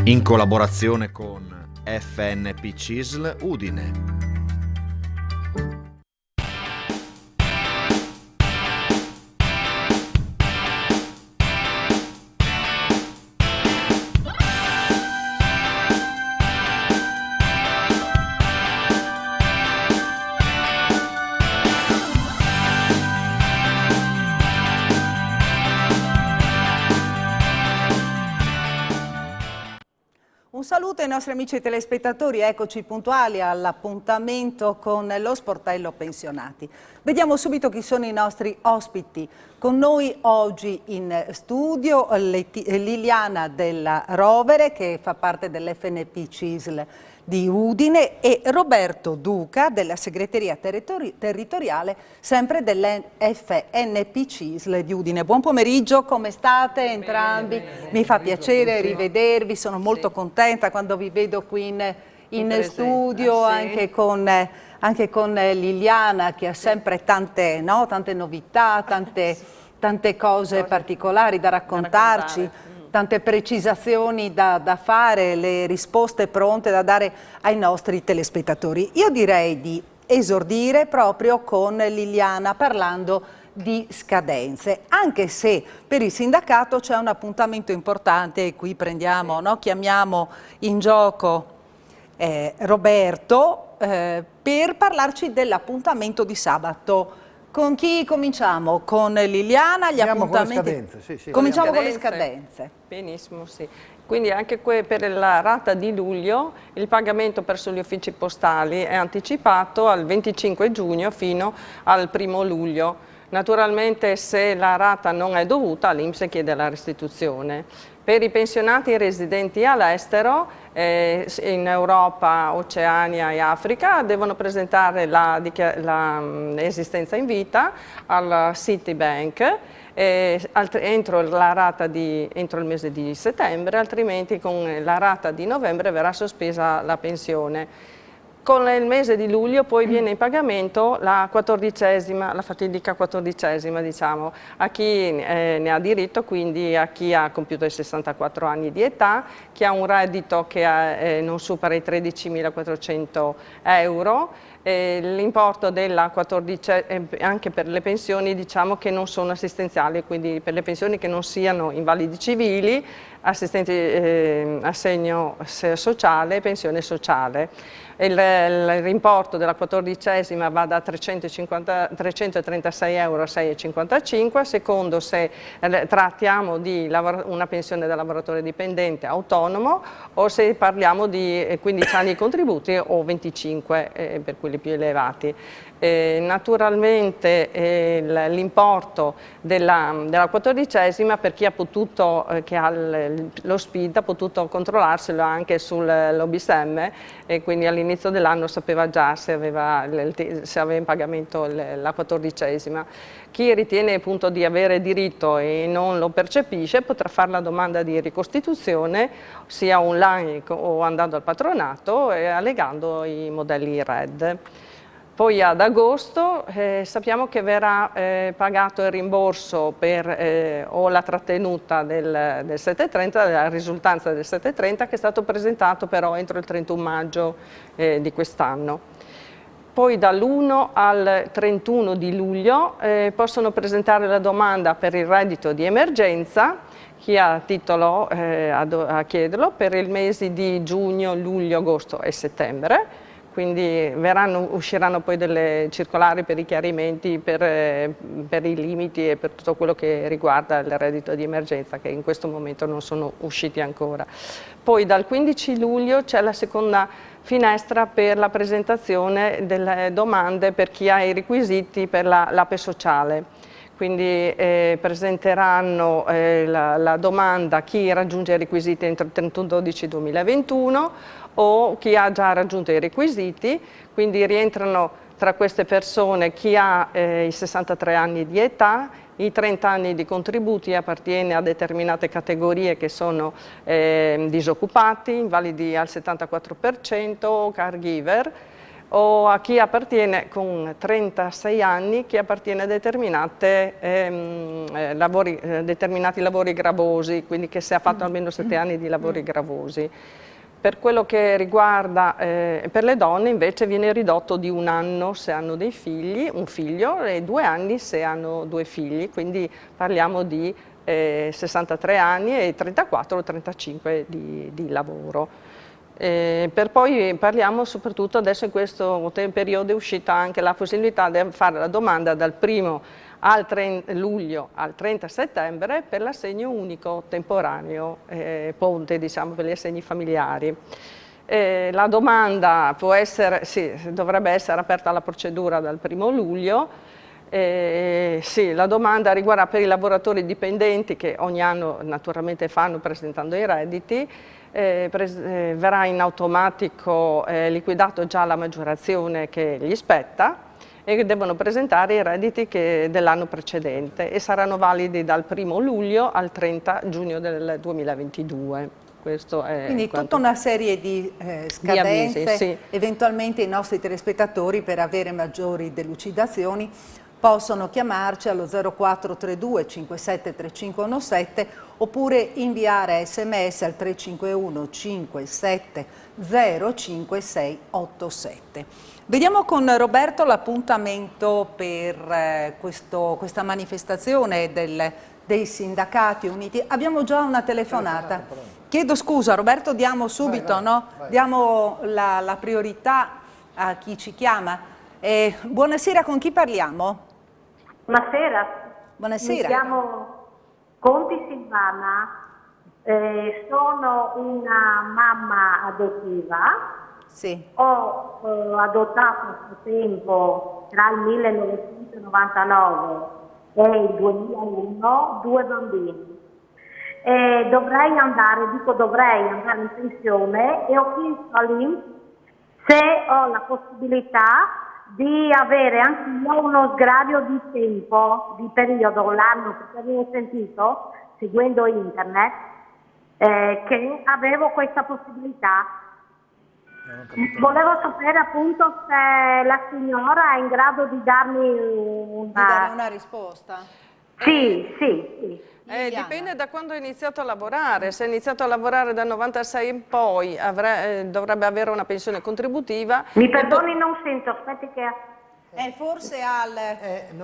in collaborazione con FNP CISL Udine. Un saluto ai nostri amici telespettatori, eccoci puntuali all'appuntamento con lo Sportello Pensionati. Vediamo subito chi sono i nostri ospiti. Con noi oggi in studio Liliana Della Rovere, che fa parte dell'FNP CISL di Udine, e Roberto Duca della segreteria territoriale sempre dell'FNP CISL di Udine. Buon pomeriggio, come state entrambi? Bene. Mi fa piacere rivedervi, sono molto contenta quando vi vedo qui in studio, anche con Liliana, che ha sempre tante novità, tante cose particolari da raccontarci, tante precisazioni da fare, le risposte pronte da dare ai nostri telespettatori. Io direi di esordire proprio con Liliana parlando di scadenze, anche se per il sindacato c'è un appuntamento importante e qui chiamiamo in gioco Roberto per parlarci dell'appuntamento di sabato. Con chi cominciamo? Con Liliana? Cominciamo con le scadenze. Sì. Cominciamo con le scadenze. Benissimo, sì. Quindi anche per la rata di luglio il pagamento presso gli uffici postali è anticipato al 25 giugno fino al 1° luglio. Naturalmente se la rata non è dovuta l'INPS chiede la restituzione. Per i pensionati residenti all'estero, in Europa, Oceania e Africa, devono presentare l'esistenza in vita al Citibank entro il mese di settembre, altrimenti con la rata di novembre verrà sospesa la pensione. Con il mese di luglio poi viene in pagamento la fatidica 14ª, diciamo, a chi ne ha diritto, quindi a chi ha compiuto i 64 anni di età, chi ha un reddito che non supera i 13.400 euro. L'importo della 14ª, anche per le pensioni diciamo che non sono assistenziali, quindi per le pensioni che non siano invalidi civili, assegno sociale e pensione sociale. L'importo della 14ª va da 336 euro a 6,55, secondo se trattiamo di una pensione da lavoratore dipendente autonomo o se parliamo di 15 anni di contributi o 25 per quelli più elevati. Naturalmente l'importo della 14ª per chi ha potuto, che ha lo SPID, ha potuto controllarselo anche sull'OBSM e quindi all'inizio dell'anno sapeva già se aveva in pagamento la 14ª. Chi ritiene appunto di avere diritto e non lo percepisce potrà fare la domanda di ricostituzione sia online o andando al patronato e allegando i modelli RED. Poi ad agosto sappiamo che verrà pagato il rimborso per o la trattenuta del 730, la risultanza del 730 che è stato presentato però entro il 31 maggio di quest'anno. Poi dall'1 al 31 di luglio possono presentare la domanda per il reddito di emergenza, chi ha titolo a chiederlo, per i mesi di giugno, luglio, agosto e settembre. Quindi usciranno poi delle circolari per i chiarimenti, per i limiti e per tutto quello che riguarda il reddito di emergenza, che in questo momento non sono usciti ancora. Poi dal 15 luglio c'è la seconda finestra per la presentazione delle domande per chi ha i requisiti per l'APE sociale. Quindi presenteranno la domanda chi raggiunge i requisiti entro il 31/12/2021 o chi ha già raggiunto i requisiti, quindi rientrano tra queste persone chi ha i 63 anni di età, i 30 anni di contributi, appartiene a determinate categorie che sono disoccupati, invalidi al 74%, caregiver, o a chi appartiene con 36 anni, chi appartiene a determinati lavori gravosi, quindi che si è fatto almeno 7 anni di lavori gravosi. Per quello che riguarda per le donne invece viene ridotto di 1 anno se hanno dei figli, un figlio, e 2 anni se hanno 2 figli, quindi parliamo di 63 anni e 34 o 35 di lavoro. Per poi parliamo soprattutto adesso in questo periodo è uscita anche la possibilità di fare la domanda dal 1° luglio al 30 settembre per l'assegno unico temporaneo, ponte diciamo per gli assegni familiari. La domanda può essere, dovrebbe essere aperta la procedura dal 1° luglio. Sì, la domanda riguarda per i lavoratori dipendenti che ogni anno naturalmente fanno presentando i redditi. Verrà in automatico liquidato già la maggiorazione che gli spetta e devono presentare i redditi dell'anno precedente e saranno validi dal 1° luglio al 30 giugno del 2022. Questo è quindi tutta una serie di scadenze, avvisi, sì. Eventualmente i nostri telespettatori per avere maggiori delucidazioni possono chiamarci allo 0432 573517 oppure inviare sms al 351 57 05687. Vediamo con Roberto l'appuntamento per questa manifestazione dei sindacati uniti. Abbiamo già una telefonata. Chiedo scusa Roberto, diamo subito, vai. Diamo la priorità a chi ci chiama. Buonasera, con chi parliamo? Buonasera. Buonasera. Mi chiamo Conti Silvana, sono una mamma adottiva. Sì. Ho adottato a suo tempo tra il 1999 e il 2001 2 bambini. Dovrei andare in pensione e ho chiesto all'INPS se ho la possibilità di avere anche io uno sgravio di tempo, di periodo, l'anno, perché avevo sentito, seguendo internet, che avevo questa possibilità. Volevo sapere appunto se la signora è in grado di darmi una risposta. Sì. Dipende da quando ho iniziato a lavorare. Se ho iniziato a lavorare dal 96 in poi dovrebbe avere una pensione contributiva. Mi perdoni, non sento, aspetti che... forse ha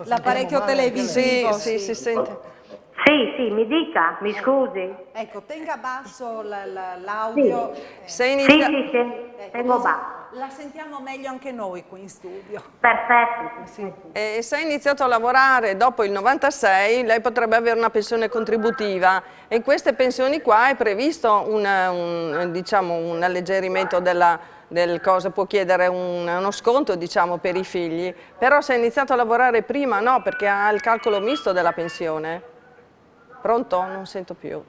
l'apparecchio televisivo. Sì, si sente. Sì, mi dica, mi scusi. Ecco, tenga basso l'audio. Sì, tengo basso. La sentiamo meglio anche noi qui in studio. Perfetto. Sì. Se ha iniziato a lavorare dopo il 96, lei potrebbe avere una pensione contributiva e in queste pensioni qua è previsto un alleggerimento del cosa, può chiedere uno sconto diciamo per i figli, però se ha iniziato a lavorare prima no, perché ha il calcolo misto della pensione. Pronto? Non sento più.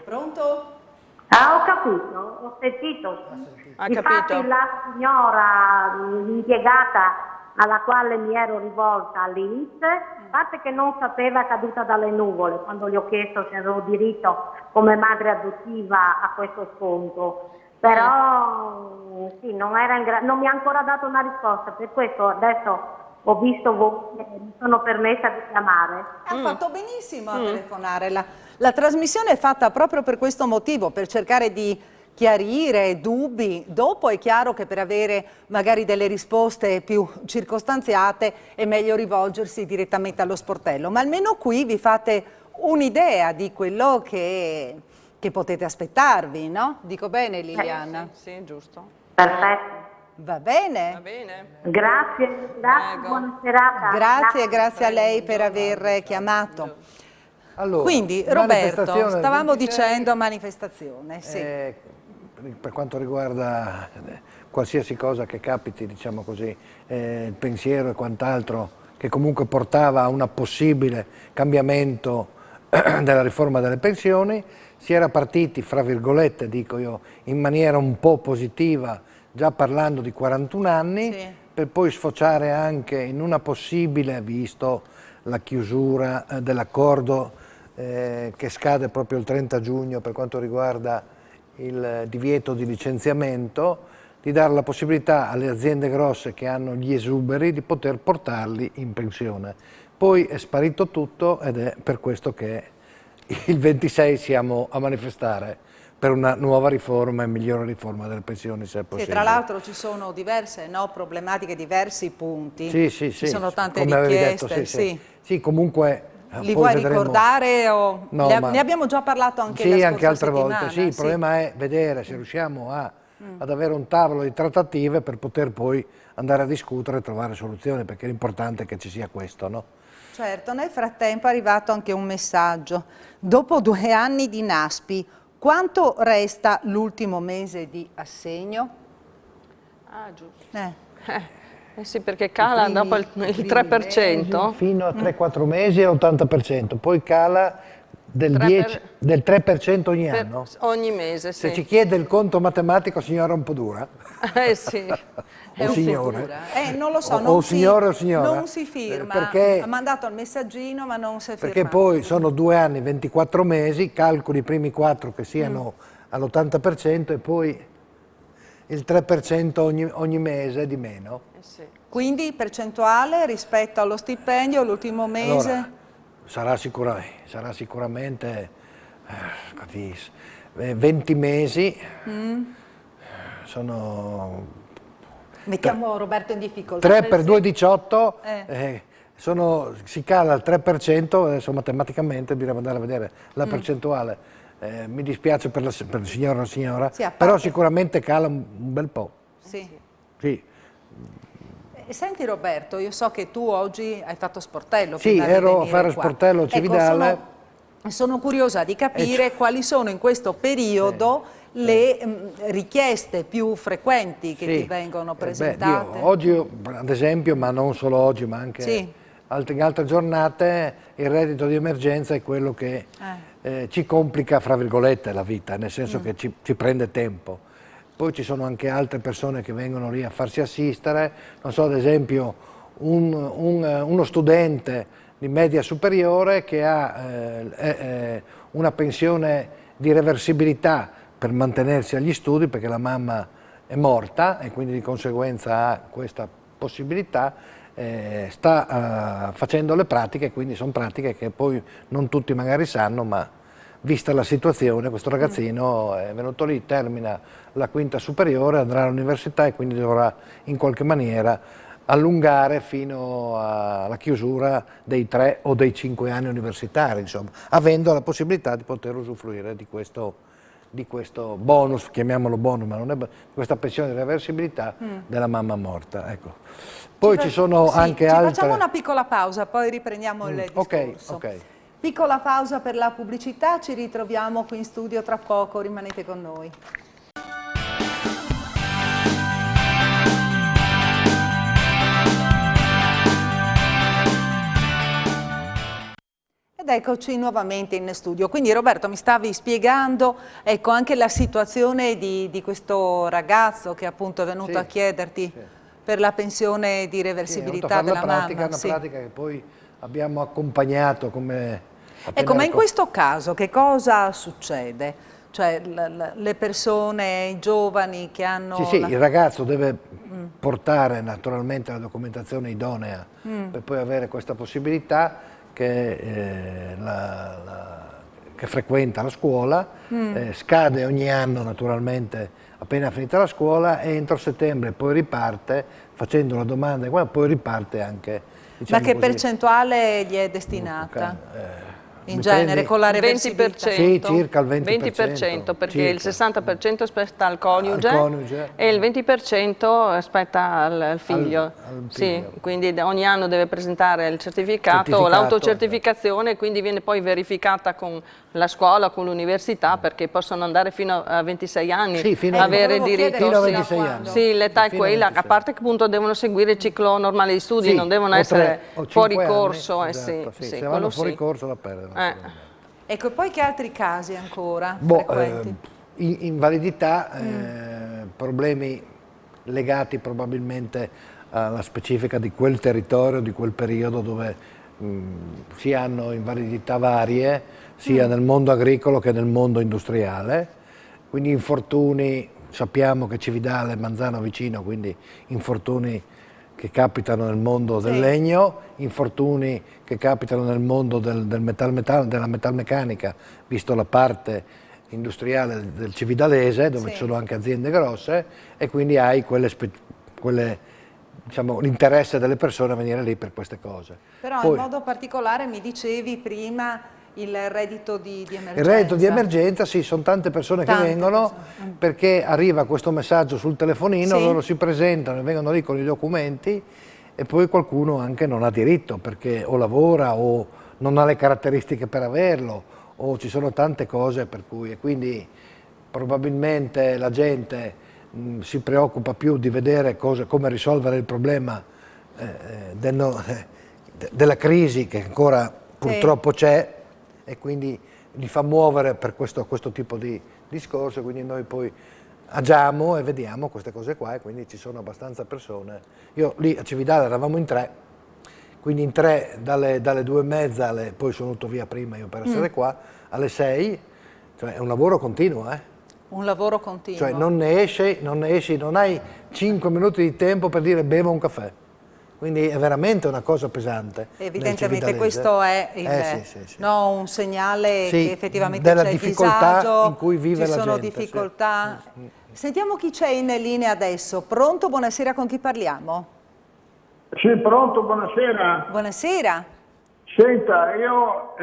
Pronto? Ho capito, ho sentito. Infatti la signora, l'impiegata alla quale mi ero rivolta all'INPS, a parte che non sapeva caduta dalle nuvole quando gli ho chiesto se avevo diritto come madre adottiva a questo sconto, però sì, non mi ha ancora dato una risposta, per questo adesso ho visto voi e mi sono permessa di chiamare. Ha fatto benissimo a telefonare. La trasmissione è fatta proprio per questo motivo, per cercare di chiarire dubbi. Dopo è chiaro che per avere magari delle risposte più circostanziate è meglio rivolgersi direttamente allo sportello, ma almeno qui vi fate un'idea di quello che potete aspettarvi, no? Dico bene Liliana? Sì, giusto. Perfetto. Va bene? Va bene. Grazie, buona serata. Grazie a lei per aver chiamato. Allora, quindi Roberto, stavamo dicendo manifestazione, sì. Per quanto riguarda qualsiasi cosa che capiti, diciamo così, il pensiero e quant'altro, che comunque portava a un possibile cambiamento della riforma delle pensioni, si era partiti, fra virgolette, dico io, in maniera un po' positiva, già parlando di 41 anni, sì, per poi sfociare anche in una possibile, visto la chiusura dell'accordo che scade proprio il 30 giugno per quanto riguarda il divieto di licenziamento, di dare la possibilità alle aziende grosse che hanno gli esuberi di poter portarli in pensione. Poi è sparito tutto ed è per questo che il 26 siamo a manifestare per una nuova riforma e migliore riforma delle pensioni, se è possibile. Sì, tra l'altro ci sono diverse problematiche, diversi punti. Sì, ci sono tante come avevi richieste. detto, sì, comunque... Li vuoi ricordare? O... No, ne abbiamo già parlato anche sì, la anche altre settimana, volte. Sì, il problema è vedere se riusciamo ad avere un tavolo di trattative per poter poi andare a discutere e trovare soluzioni, perché l'importante è che ci sia questo, no? Certo, nel frattempo è arrivato anche un messaggio. Dopo 2 anni di NASPI, quanto resta l'ultimo mese di assegno? Ah, giusto. Eh. Sì, perché cala dopo il 3%. Fino a 3-4 mesi è l'80%, poi cala del 3% ogni anno. Ogni mese, sì. Se ci chiede il conto matematico, signora, è un po' dura. Sì. O signore. Non lo so, o signore o signora. non si firma, perché, ha mandato il messaggino ma non si è firmato. Perché poi sono 2 anni, 24 mesi, calcoli i primi 4 che siano all'80% e poi il 3% ogni mese di meno. Sì. Quindi percentuale rispetto allo stipendio l'ultimo mese? Allora, sarà sicuramente 20 mesi, sono... Mettiamo Roberto in difficoltà. 3 per 2 18, si cala al 3%, adesso matematicamente bisogna andare a vedere la percentuale. Mi dispiace per il signore o la signora, sì, però sicuramente cala un bel po'. Sì. Sì. Senti Roberto, io so che tu oggi hai fatto sportello. Sì, ero a fare sportello Cividale. Ecco, sono curiosa di capire quali sono in questo periodo le richieste più frequenti che ti vengono presentate. Oggi, ad esempio, ma non solo oggi, ma anche in altre giornate, il reddito di emergenza è quello che ci complica, fra virgolette, la vita, nel senso che ci prende tempo. Poi ci sono anche altre persone che vengono lì a farsi assistere, non so, ad esempio uno studente di media superiore che ha una pensione di reversibilità per mantenersi agli studi perché la mamma è morta e quindi di conseguenza ha questa possibilità, sta facendo le pratiche, quindi sono pratiche che poi non tutti magari sanno, ma vista la situazione questo ragazzino è venuto lì, termina la quinta superiore, andrà all'università e quindi dovrà in qualche maniera allungare fino alla chiusura dei 3 o dei 5 anni universitari, insomma, avendo la possibilità di poter usufruire di questo bonus, chiamiamolo bonus, ma non è questa pensione di reversibilità della mamma morta. Ecco. Poi ci sono anche altre... Facciamo una piccola pausa, poi riprendiamo il discorso. Ok. Piccola pausa per la pubblicità, ci ritroviamo qui in studio tra poco, rimanete con noi. Ed eccoci nuovamente in studio. Quindi Roberto mi stavi spiegando anche la situazione di questo ragazzo che appunto è venuto a chiederti per la pensione di reversibilità della mamma. Una pratica che poi abbiamo accompagnato come... Ecco, ma in questo caso che cosa succede? Cioè le persone, i giovani che hanno... il ragazzo deve portare naturalmente la documentazione idonea per poi avere questa possibilità che frequenta la scuola, scade ogni anno naturalmente appena finita la scuola e entro settembre poi riparte facendo la domanda e poi riparte anche... Ma che percentuale gli è destinata? In genere con la reversibilità? Sì, circa il 20%, perché il 60% spetta al coniuge e il 20% spetta al figlio. Sì, quindi ogni anno deve presentare il certificato. L'autocertificazione, quindi viene poi verificata con la scuola, con l'università, perché possono andare fino a 26 anni, avere diritto. Fino a 26 anni. Sì, l'età è quella, a parte che appunto devono seguire il ciclo normale di studi, non devono essere fuori corso. Se vanno fuori corso la perdono. Ecco, e poi che altri casi ancora frequenti? Invalidità, problemi legati probabilmente alla specifica di quel territorio, di quel periodo dove si hanno invalidità varie, sia nel mondo agricolo che nel mondo industriale, quindi infortuni sappiamo che Cividale è Manzano vicino, quindi infortuni che capitano nel mondo del legno, infortuni che capitano nel mondo della metalmeccanica, visto la parte industriale del cividalese, dove ci sono anche aziende grosse, e quindi hai diciamo, l'interesse delle persone a venire lì per queste cose. Però in modo particolare mi dicevi prima il reddito di emergenza. Il reddito di emergenza, sì, sono tante persone che vengono perché arriva questo messaggio sul telefonino, loro si presentano e vengono lì con i documenti e poi qualcuno anche non ha diritto perché o lavora o non ha le caratteristiche per averlo o ci sono tante cose per cui, e quindi probabilmente la gente si preoccupa più di vedere come risolvere il problema della crisi che ancora purtroppo c'è, e quindi li fa muovere per questo tipo di discorso, quindi noi poi agiamo e vediamo queste cose qua, e quindi ci sono abbastanza persone. Io lì a Cividale eravamo in 3, quindi in 3 dalle 2:30, poi sono venuto via prima io per essere qua, alle 6, cioè è un lavoro continuo. Un lavoro continuo. Cioè non ne esci, non hai 5 minuti di tempo per dire bevo un caffè. Quindi è veramente una cosa pesante. Evidentemente questo è no, un segnale che effettivamente della c'è difficoltà disagio, in cui vive ci la sono gente. Difficoltà. Sentiamo chi c'è in linea adesso. Pronto? Buonasera, con chi parliamo? Sì, pronto, buonasera. Buonasera. Senta, io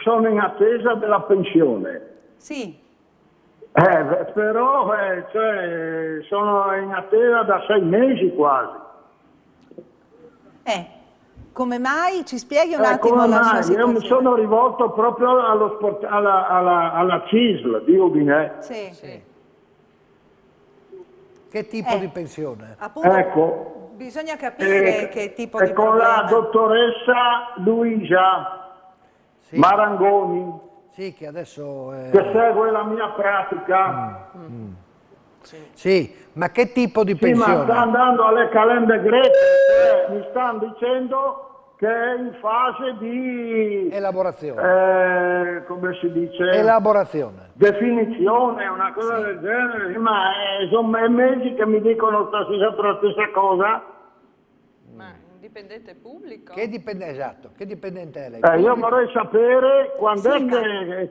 sono in attesa della pensione. Sì. Però cioè, sono in attesa da 6 mesi quasi. Come mai? Ci spieghi un attimo come la mai? sua situazione? Io mi sono rivolto proprio alla CISL di Udine. Sì. Che tipo di pensione? Appunto, ecco. bisogna capire che tipo di con problema. la dottoressa Luisa Marangoni, che adesso che segue la mia pratica. Sì, ma che tipo di Sì, ma pensione? sta andando alle calende greche, mi stanno dicendo che è in fase di elaborazione. Come si dice? Elaborazione. Definizione, una cosa del genere, ma sono mesi che mi dicono sempre la stessa cosa. Ma un dipendente pubblico? Esatto, che dipendente è lei? Io vorrei sapere quando è che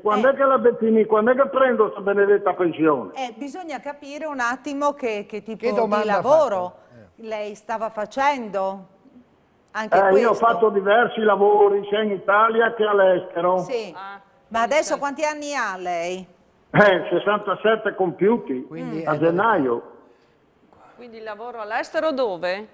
prendo questa benedetta pensione. Bisogna capire un attimo che tipo di lavoro lei stava facendo. Anche io ho fatto diversi lavori sia in Italia che all'estero. Sì. Ma adesso quanti anni ha lei? 67 compiuti a gennaio. Quindi lavoro all'estero dove?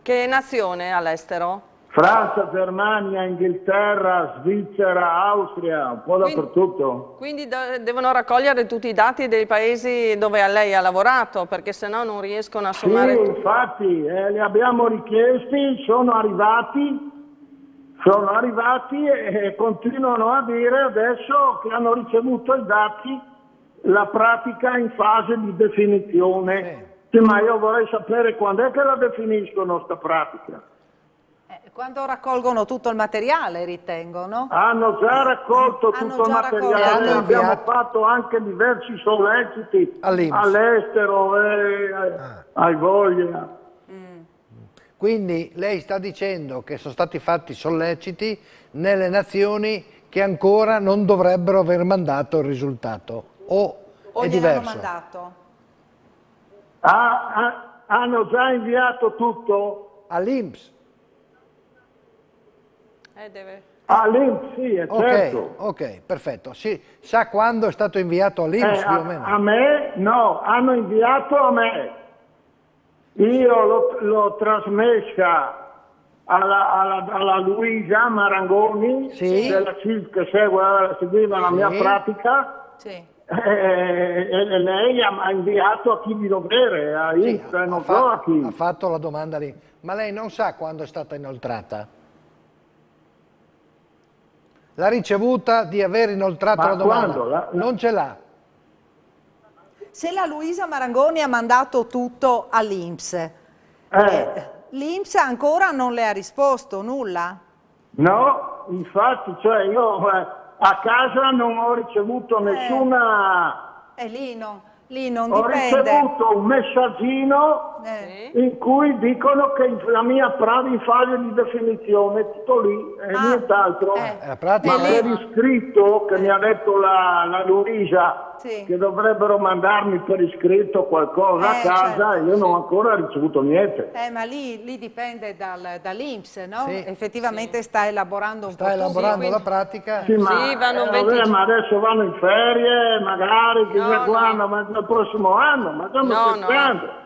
Che nazione all'estero? Francia, Germania, Inghilterra, Svizzera, Austria, un po' dappertutto. Quindi devono raccogliere tutti i dati dei paesi dove lei ha lavorato, perché sennò non riescono a sommare. Sì, infatti, li abbiamo richiesti, sono arrivati e continuano a dire adesso che hanno ricevuto i dati, la pratica in fase di definizione. Sì, ma io vorrei sapere quando è che la definiscono sta pratica. Quando raccolgono tutto il materiale, ritengo, no? Hanno già raccolto tutto il materiale, abbiamo fatto anche diversi solleciti all'estero, ai voglia. Quindi lei sta dicendo che sono stati fatti solleciti nelle nazioni che ancora non dovrebbero aver mandato il risultato, o è diverso? Hanno mandato? Hanno già inviato tutto? All'INPS? All'INPS, sì, è certo. Ok, perfetto. Sì, sa quando è stato inviato all'INPS più o meno? A me? No, hanno inviato a me. Io l'ho trasmessa alla Luisa Marangoni, della CISL che seguiva la mia pratica. Sì. E lei ha inviato a chi di dovere, a INPS, non so a chi. Ha fatto la domanda lì. Ma lei non sa quando è stata inoltrata? La ricevuta di aver inoltrato la domanda non ce l'ha. Se la Luisa Marangoni ha mandato tutto all'INPS, l'INPS ancora non le ha risposto nulla? No, infatti, cioè io a casa non ho ricevuto nessuna Lì non Ho dipende. ricevuto un messaggino in cui dicono che la mia in fase di definizione, tutto lì, e nient'altro. La pratica Ma per iscritto, che mi ha detto la Luisa, che dovrebbero mandarmi per iscritto qualcosa a casa, certo, io non ho ancora ricevuto niente. Ma lì dipende dall'INPS, no? Sì. Effettivamente sta elaborando un po' sta tutto. elaborando la pratica. Sì, ma, Sì, vanno vabbè, ma adesso vanno in ferie, magari, chissà quando, ma il prossimo anno, ma stiamo scherzando.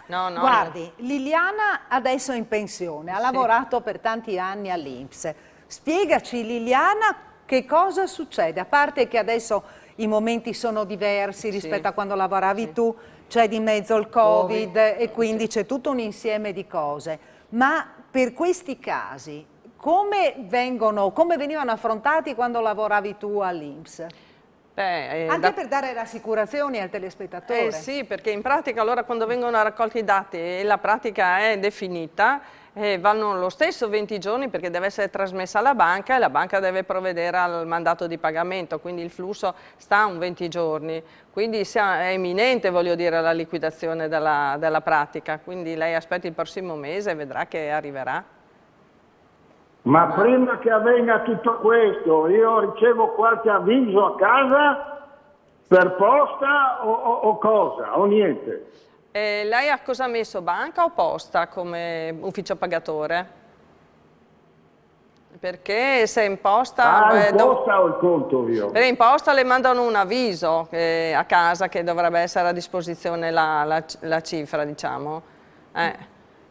No. Guardi, Liliana adesso è in pensione, ha lavorato per tanti anni all'INPS. Spiegaci, Liliana, che cosa succede? A parte che adesso i momenti sono diversi rispetto a quando lavoravi tu, c'è di mezzo il Covid e quindi c'è tutto un insieme di cose. Ma per questi casi, come venivano affrontati quando lavoravi tu all'INPS? Anche per dare rassicurazioni al telespettatore. Sì, perché in pratica allora quando vengono raccolti i dati e la pratica è definita, vanno lo stesso 20 giorni perché deve essere trasmessa alla banca e la banca deve provvedere al mandato di pagamento, quindi il flusso sta a un 20 giorni. Quindi è imminente, voglio dire, la liquidazione della pratica, quindi lei aspetti il prossimo mese e vedrà che arriverà. Ma prima che avvenga tutto questo, io ricevo qualche avviso a casa per posta o cosa, o niente? Lei ha cosa messo, banca o posta come ufficio pagatore? Perché se in posta... in posta o il conto io? In posta le mandano un avviso a casa che dovrebbe essere a disposizione la cifra, diciamo.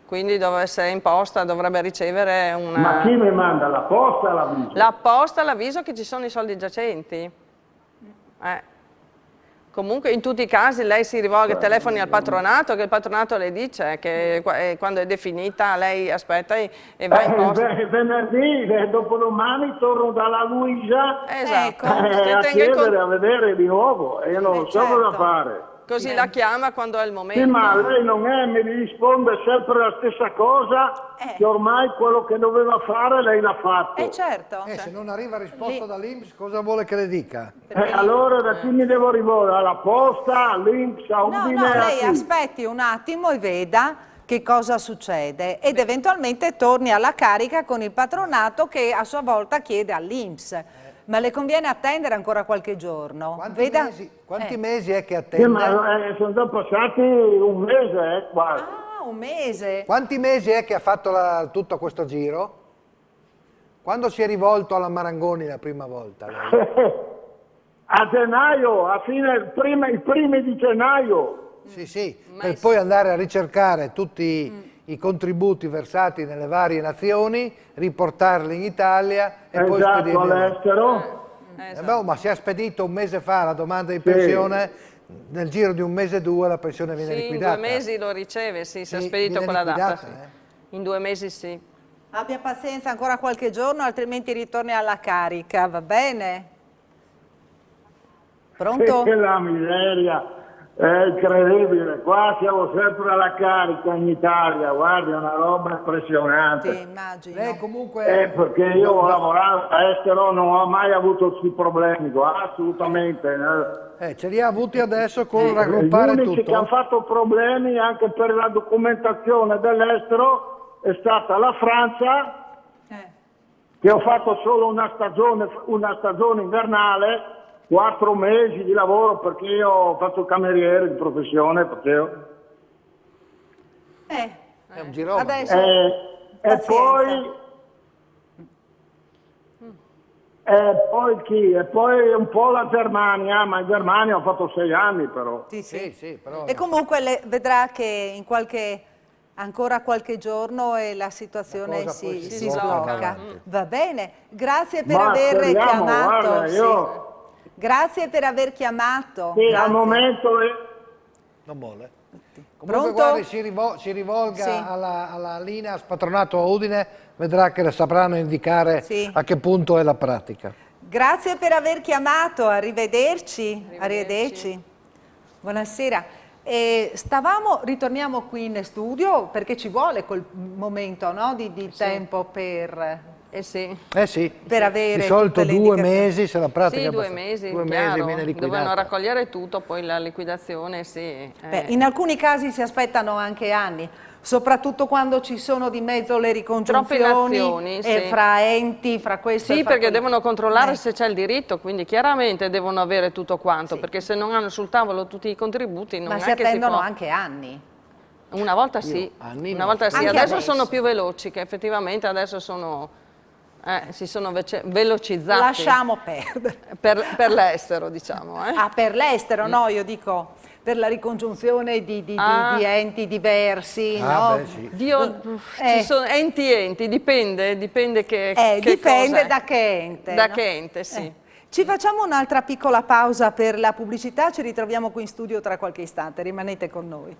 Quindi se è in posta dovrebbe ricevere una... Ma chi mi manda, la posta o l'avviso? La posta, l'avviso che ci sono i soldi giacenti. Comunque in tutti i casi lei si rivolge, telefoni al patronato, che il patronato le dice che quando è definita lei aspetta e va in posta. Venerdì, dopodomani torno dalla Luisa a chiedere, a vedere di nuovo e io non so cosa fare. Così la chiama quando è il momento. Sì, ma lei non è, mi risponde sempre la stessa cosa, che ormai quello che doveva fare lei l'ha fatto. Certo. Se non arriva risposta dall'INPS, cosa vuole che le dica? Allora da chi mi devo rivolgere? Alla posta, all'INPS, a Udine? No, lei aspetti un attimo e veda che cosa succede ed eventualmente torni alla carica con il patronato che a sua volta chiede all'INPS. Ma le conviene attendere ancora qualche giorno? Quanti mesi è che attende? Sì, ma sono già passati un mese, quasi. Ah, un mese. Quanti mesi è che ha fatto tutto questo giro? Quando si è rivolto alla Marangoni la prima volta? Lei? A gennaio, i primi di gennaio. Sì, per poi andare a ricercare tutti i contributi versati nelle varie nazioni, riportarli in Italia e poi spedirli all'estero. Ma si è spedito un mese fa la domanda di pensione, nel giro di un mese o due la pensione viene liquidata. In 2 mesi lo riceve, si è spedito quella data. In 2 mesi sì. Abbia pazienza ancora qualche giorno, altrimenti ritorni alla carica, va bene? Pronto? Che la miseria! È incredibile, qua siamo sempre alla carica in Italia, guardi, è una roba impressionante. Sì, immagino. Lei comunque... perché io ho lavorato all'estero, non ho mai avuto questi problemi qua, assolutamente. ce li ha avuti adesso con raggruppare Gli unici tutto? che hanno fatto problemi anche per la documentazione dell'estero è stata la Francia, che ho fatto solo una stagione invernale, 4 mesi di lavoro perché io ho fatto cameriere di professione, È un girone. Adesso, e poi chi? E poi un po' la Germania, ma in Germania ho fatto 6 anni però. Sì, però... E comunque vedrà che ancora qualche giorno e la situazione si sblocca. Va bene, grazie per aver chiamato. Guarda, Grazie per aver chiamato. Sì, al momento non vuole. Comunque Pronto? guardi, si rivolga alla linea Patronato a Udine, vedrà che le sapranno indicare a che punto è la pratica. Grazie per aver chiamato, arrivederci. Arrivederci. Buonasera. Ritorniamo qui in studio perché ci vuole quel momento, no, di tempo per sì. Sì, per avere di solito tutte le 2 indicazioni. mesi se la pratica. Sì, 2 abbastanza. mesi, 2 chiaro, viene liquidata. dovevano raccogliere tutto, poi la liquidazione, sì. Beh, in alcuni casi si aspettano anche anni, soprattutto quando ci sono di mezzo le ricongiunzioni nazioni, sì. fra enti, fra questo e Sì, fra perché quello. devono controllare se c'è il diritto, quindi chiaramente devono avere tutto quanto, Sì. perché se non hanno sul tavolo tutti i contributi non Ma è si che si attendono può. anche anni. Una volta sì, anni una non volta so. sì. Anche Adesso adesso. sono più veloci, che effettivamente adesso si sono velocizzati. Lasciamo perdere. Per l'estero, diciamo. Ah, per l'estero, no, io dico per la ricongiunzione di enti diversi, Ah, no? beh, sì. Ci sono enti, dipende che dipende cos'è. da che ente. Da no? che ente, sì. Ci facciamo un'altra piccola pausa per la pubblicità, ci ritroviamo qui in studio tra qualche istante, rimanete con noi.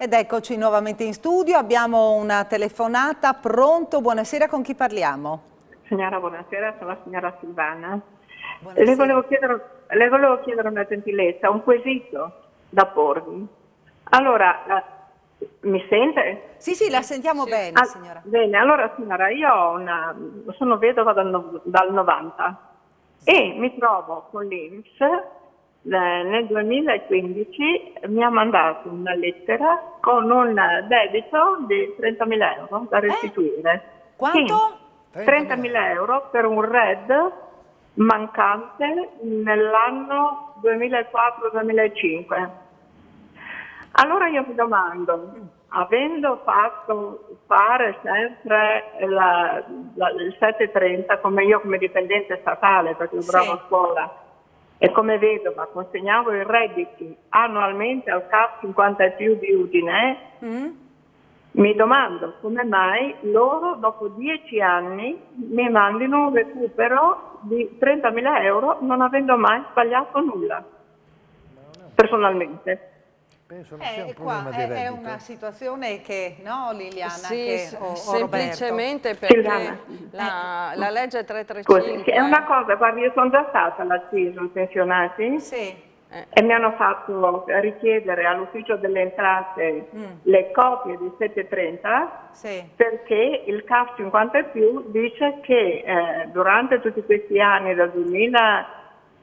Ed eccoci nuovamente in studio, abbiamo una telefonata, pronto, buonasera, con chi parliamo? Signora, buonasera, sono la signora Silvana. Buonasera. Le volevo chiedere una gentilezza, un quesito da porvi. Allora, mi sente? Sì, la sentiamo bene, signora. Bene, allora signora, io sono vedova dal 90 e mi trovo con l'INPS. Nel 2015 mi ha mandato una lettera con un debito di 30.000 euro da restituire. Quanto? Sì, 30.000 euro per un RED mancante nell'anno 2004-2005. Allora io mi domando, avendo fatto fare sempre il 730 come dipendente statale, perché io lavoravo a scuola, e come vedova consegnavo i redditi annualmente al CAP 50 e più di Udine, mi domando come mai loro dopo 10 anni mi mandino un recupero di 30.000 euro non avendo mai sbagliato nulla, personalmente. Penso non sia un Qua problema di è reddito. una situazione che, no Liliana, Sì, o semplicemente Silvana. perché la legge Scusi, 335 è una cosa, guardi, io sono già stata all'assiso pensionati Roberto? Sì. e mi hanno fatto richiedere all'ufficio delle entrate le copie di 730 Sì. perché il CAF 50 e più dice che durante tutti questi anni, dal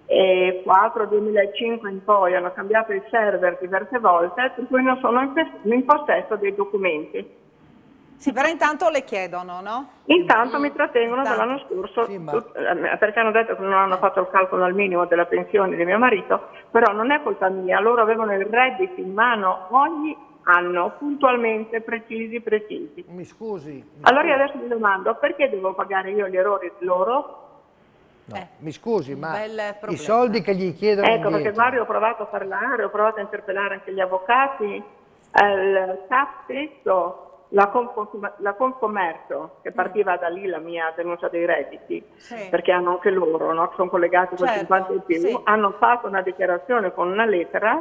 2004-2005 in poi, hanno cambiato il server diverse volte, per cui non sono in possesso dei documenti. Sì, però intanto le chiedono, no? Intanto mi trattengono dall'anno scorso, Sì, ma- perché hanno detto che non hanno fatto il calcolo al minimo della pensione di mio marito, però non è colpa mia, loro avevano i redditi in mano ogni anno, puntualmente, precisi. Mi scusi. Allora io adesso mi domando, perché devo pagare io gli errori loro? No, mi scusi, ma bel i problema. soldi che gli chiedono Ecco, perché indietro, guardi, ho provato a parlare, ho provato a interpellare anche gli avvocati, il CAP stesso, la Confcommercio, che partiva da lì la mia denuncia dei redditi, Sì. perché hanno anche loro, no? Sono collegati con Certo, 50 e più, sì. hanno fatto una dichiarazione con una lettera,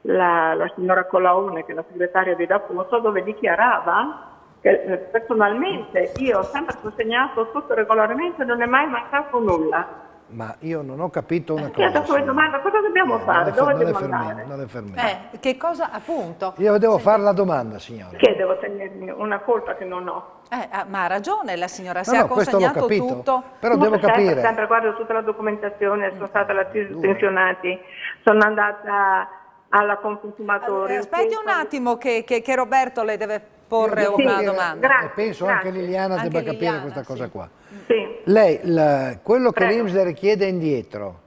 la signora Colaone, che è la segretaria di D'Apposto, dove dichiarava che personalmente io ho sempre consegnato tutto regolarmente, non è mai mancato nulla. ma io non ho capito una Io cosa. adesso mi signora. domando cosa dobbiamo fare, dove non le devo fermiamo, andare? non le fermiamo. Che cosa, appunto? Io devo fare la domanda, signora. Che devo tenermi una colpa che non ho? Ma ha ragione la signora, se No, ha questo l'ho consegnato capito, tutto. però devo capire. Sempre guardo tutta la documentazione, sono stata all'assise pensionati, sono andata alla Consumatori. Aspetti un attimo che Roberto le deve porre Io devo una capire, domanda. Grazie, e penso grazie. anche Liliana Anche debba capire Liliana, questa cosa sì. qua. Sì. Lei, quello che Prego. l'INPS le richiede indietro,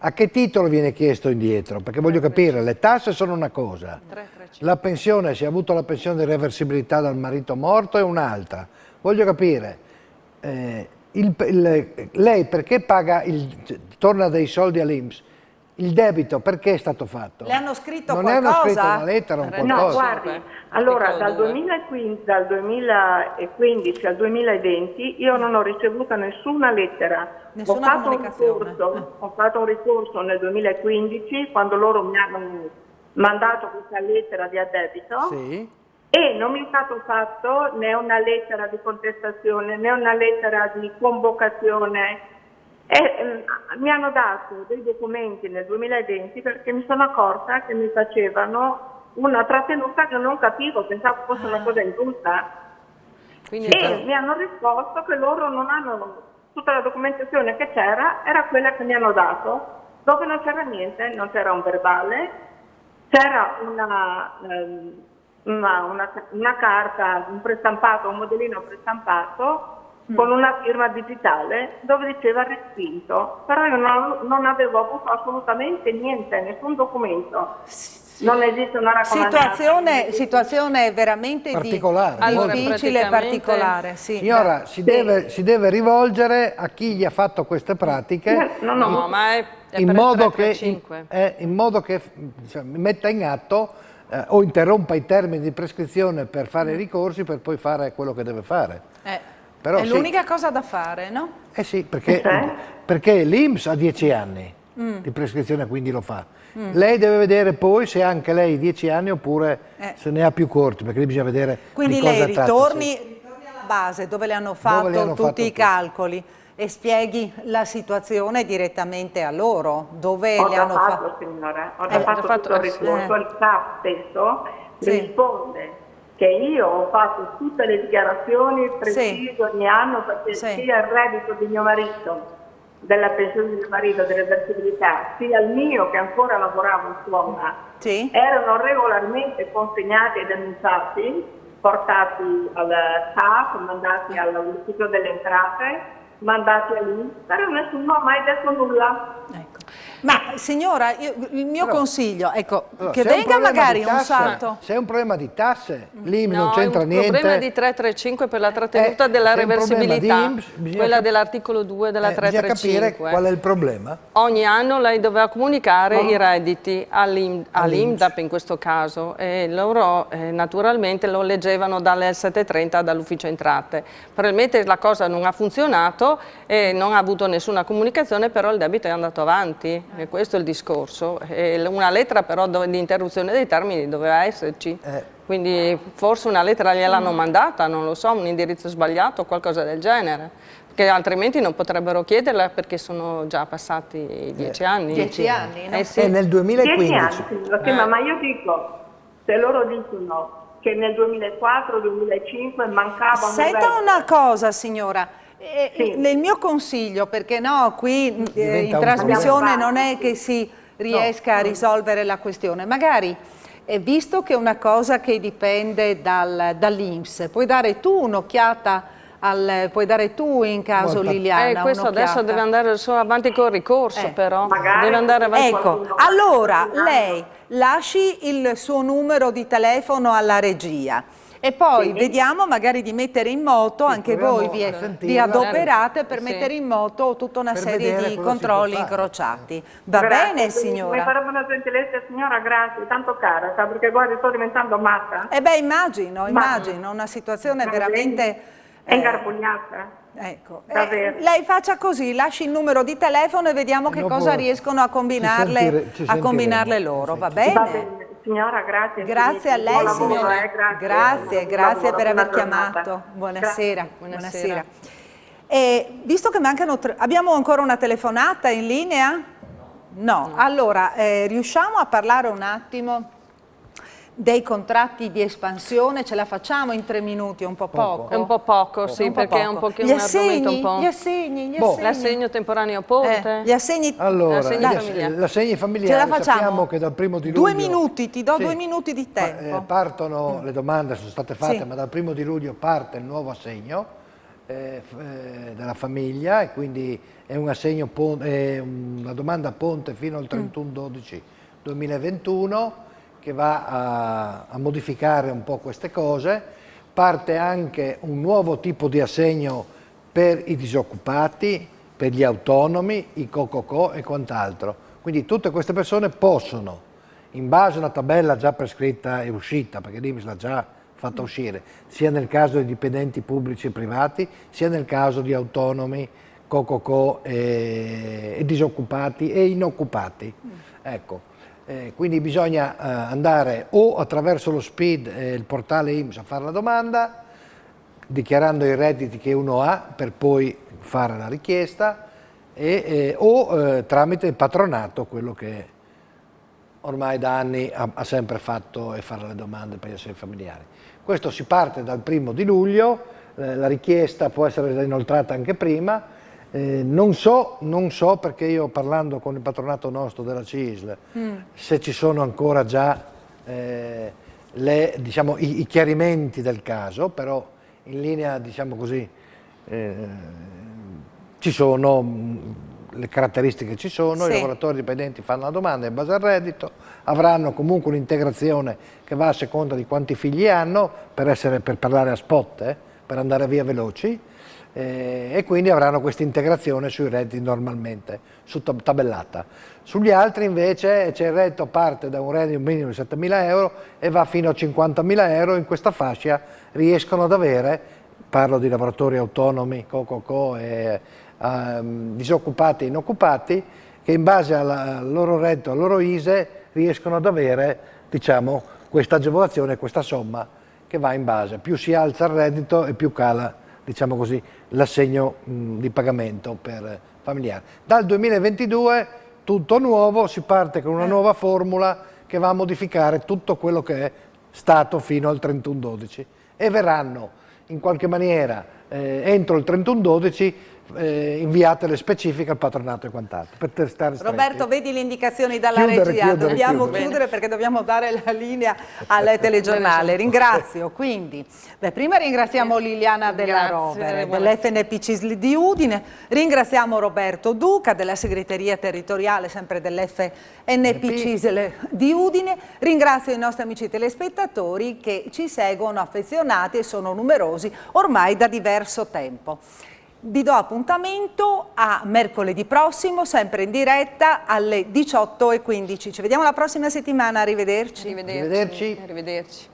a che titolo viene chiesto indietro? Perché voglio capire, le tasse sono una cosa, la pensione, se ha avuto la pensione di reversibilità dal marito morto, è un'altra. Voglio capire, lei perché paga, torna dei soldi all'INPS? Il debito perché è stato fatto? Le hanno scritto non qualcosa? Ne hanno scritto una lettera, un No, qualcosa? No, guardi, allora Articolo dal 2. 2015 al 2020 io non ho ricevuto nessuna lettera. Nessuna comunicazione. Ho fatto un ricorso nel 2015 quando loro mi hanno mandato questa lettera di addebito Sì. e non mi è stato fatto né una lettera di contestazione né una lettera di convocazione E mi hanno dato dei documenti nel 2020 perché mi sono accorta che mi facevano una trattenuta che non capivo, pensavo fosse una cosa ingiusta. Quindi, E mi hanno risposto che loro non hanno, tutta la documentazione che c'era era quella che mi hanno dato, dove non c'era niente, non c'era un verbale, c'era una carta, un prestampato, un modellino prestampato con una firma digitale dove diceva respinto, però io non avevo avuto assolutamente niente, nessun documento. Non esiste una raccomandazione. Situazione veramente particolare, difficile e particolare. Sì. Signora, si deve rivolgere a chi gli ha fatto queste pratiche no, ma è in modo che cioè, metta in atto o interrompa i termini di prescrizione per fare i ricorsi per poi fare quello che deve fare. Però, è l'unica cosa da fare, no? Eh sì, perché l'INPS ha 10 anni di prescrizione, quindi lo fa. Lei deve vedere poi se anche lei 10 anni oppure se ne ha più corti, perché lì bisogna vedere quindi di cosa lei ritorni trattasi. alla base dove le hanno fatto tutti i calcoli e spieghi la situazione direttamente a loro, dove Ho le già hanno fatto, signora, ho già fatto tutto il ricorso, il CAP stesso risponde che io ho fatto tutte le dichiarazioni precise ogni anno perché sia il reddito di mio marito, della pensione di mio marito, delle versatilità, sia il mio che ancora lavoravo in scuola, erano regolarmente consegnati e denunciati, portati al CAP, mandati all'ufficio delle entrate, mandati all'INPS, però nessuno ha mai detto nulla. Ecco. Ma signora, il mio consiglio, ecco, che se è venga magari un tasse, salto. Se è un problema di tasse, l'INPS non c'entra niente. No, è un problema di 335 per la trattenuta della reversibilità, quella dell'articolo 2 della 335. Bisogna capire qual è il problema. Ogni anno lei doveva comunicare i redditi all'INPDAP in questo caso e loro naturalmente lo leggevano dalle 7:30 dall'ufficio entrate. Probabilmente la cosa non ha funzionato e non ha avuto nessuna comunicazione, però il debito è andato avanti. E questo è il discorso. E una lettera però di interruzione dei termini doveva esserci, quindi forse una lettera gliel'hanno mandata, non lo so, un indirizzo sbagliato o qualcosa del genere, perché altrimenti non potrebbero chiederla perché sono già passati 10 anni. 10 anni, no? E nel 2015. 10 anni, ma io dico, se loro dicono che nel 2004-2005 mancava un Senta una cosa, signora. Nel mio consiglio, perché no, qui in trasmissione non è che si riesca a risolvere la questione, magari visto che è una cosa che dipende dall'INPS, puoi dare tu un'occhiata, puoi dare tu in caso Liliana questo adesso deve andare solo avanti col ricorso però, deve andare avanti. Ecco, allora lei lasci il suo numero di telefono alla regia. E poi vediamo magari di mettere in moto, anche voi vi adoperate per mettere in moto tutta una serie di controlli incrociati. Va bene, signora? Mi farebbe una gentilezza, signora, grazie, tanto cara, perché guardi, sto diventando matta. Immagino, una situazione veramente... È ingarbugliata. Ecco, lei faccia così, lasci il numero di telefono e vediamo che cosa riescono a combinarle loro, va bene? Va bene. Signora, grazie. Grazie a lei, signora. Grazie per aver chiamato. Giornata. Buonasera. Buonasera. E visto che mancano abbiamo ancora una telefonata in linea? No. Allora, riusciamo a parlare un attimo dei contratti di espansione? Ce la facciamo in 3 minuti? È un po' poco? È un po' poco, sì, perché è un pochino un argomento un po'... Gli assegni. L'assegno temporaneo ponte? Gli assegni... Allora, l'assegni familiari sappiamo che dal 1° di luglio... 2 minuti, ti do 2 minuti di tempo. Partono, le domande sono state fatte, ma dal 1° di luglio parte il nuovo assegno della famiglia e quindi è un assegno, una domanda ponte fino al 31/12/2021 che va a modificare un po' queste cose. Parte anche un nuovo tipo di assegno per i disoccupati, per gli autonomi, i co-co-co e quant'altro. Quindi tutte queste persone possono, in base a una tabella già prescritta e uscita, perché l'INPS l'ha già fatta uscire, sia nel caso di dipendenti pubblici e privati, sia nel caso di autonomi, co-co-co e disoccupati e inoccupati. Ecco. Quindi bisogna andare o attraverso lo SPID, il portale INPS, a fare la domanda, dichiarando i redditi che uno ha per poi fare la richiesta, o tramite il patronato, quello che ormai da anni ha sempre fatto e farà le domande per gli assegni familiari. Questo si parte dal 1° luglio, la richiesta può essere inoltrata anche prima, non so perché io parlando con il patronato nostro della CISL se ci sono ancora già diciamo, i chiarimenti del caso, però in linea diciamo così ci sono le caratteristiche, ci sono, sì. I lavoratori dipendenti fanno la domanda in base al reddito, avranno comunque un'integrazione che va a seconda di quanti figli hanno, per parlare a spot, per andare via veloci, e quindi avranno questa integrazione sui redditi normalmente, su tabellata. Sugli altri invece c'è il reddito, parte da un reddito minimo di 7.000 euro e va fino a 50.000 euro, in questa fascia riescono ad avere, parlo di lavoratori autonomi, e disoccupati e inoccupati, che in base al loro reddito, al loro ISEE, riescono ad avere diciamo, questa agevolazione, questa somma che va in base. Più si alza il reddito e più cala diciamo così, l'assegno di pagamento per familiare. Dal 2022 tutto nuovo, si parte con una nuova formula che va a modificare tutto quello che è stato fino al 31/12 e verranno in qualche maniera entro il 31/12 inviate le specifiche al patronato e quant'altro. Per testare Roberto, vedi le indicazioni dalla regia, dobbiamo chiudere perché dobbiamo dare la linea al telegiornale. Ringrazio quindi, prima ringraziamo Liliana Della Rovere dell'FNP CISL di Udine, ringraziamo Roberto Duca della segreteria territoriale sempre dell'FNP CISL di Udine, ringrazio i nostri amici telespettatori che ci seguono affezionati e sono numerosi ormai da diverso tempo. Vi do appuntamento a mercoledì prossimo, sempre in diretta alle 18:15. Ci vediamo la prossima settimana, arrivederci. Arrivederci. Arrivederci.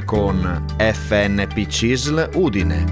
Con FNP CISL Udine.